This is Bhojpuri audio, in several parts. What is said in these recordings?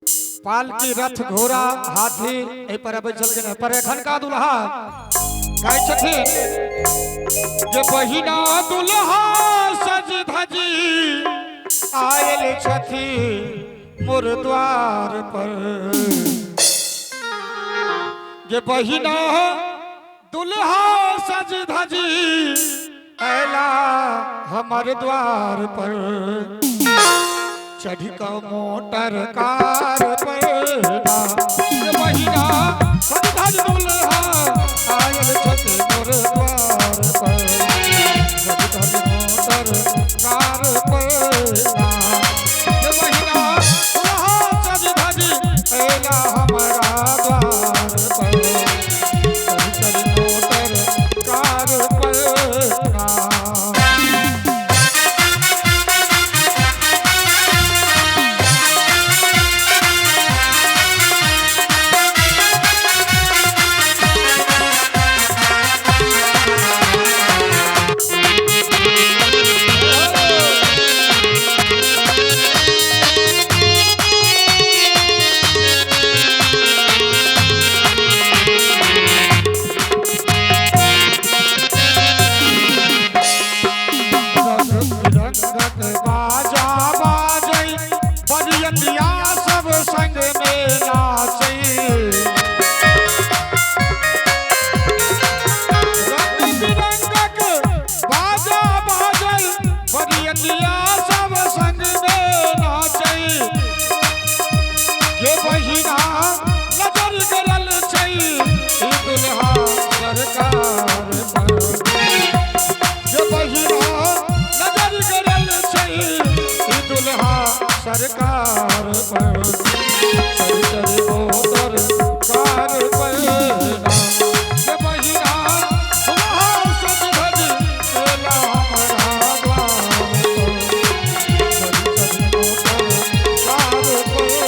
पालकी रथ घोड़ा हाथी ए पर बैठल के पर एखन का दुल्हा गाय छथिन जे बहिना दुल्हा सज धजी आयल छथि मोर द्वार पर। जे बहिना दुल्हा सज धजी आयला हमर द्वार पर। चढ़ी का मोटर कार पर महीना सज दुल्हा आयल छथि मोर द्वार पर। चढ़ी मोटर कार पर महीना दुल्हा सज धजी आयला हमारा द्वार पर। चढ़ी मोटर कार पर बाजा बाजै बरियतिया सब संग में नाचै। रंग बिरंगक बाजा बाजै बरियतिया सब संग में नाचै। ये बहिना नजर गरल छै ई दुल्हा सरकार पर। ये बहिना नजर गरल दुल्हा सरकार पर। चढ़ चढ़ मोटर कार पर ये बहिना दुल्हा सज धजी आयला हमारा द्वार पर। चढ़ चढ़ मोटर कार पर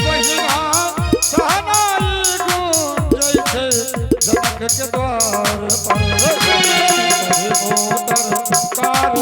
बहिना सहनाई गूंजै छै जनक के द्वार पर कहे मोटर कार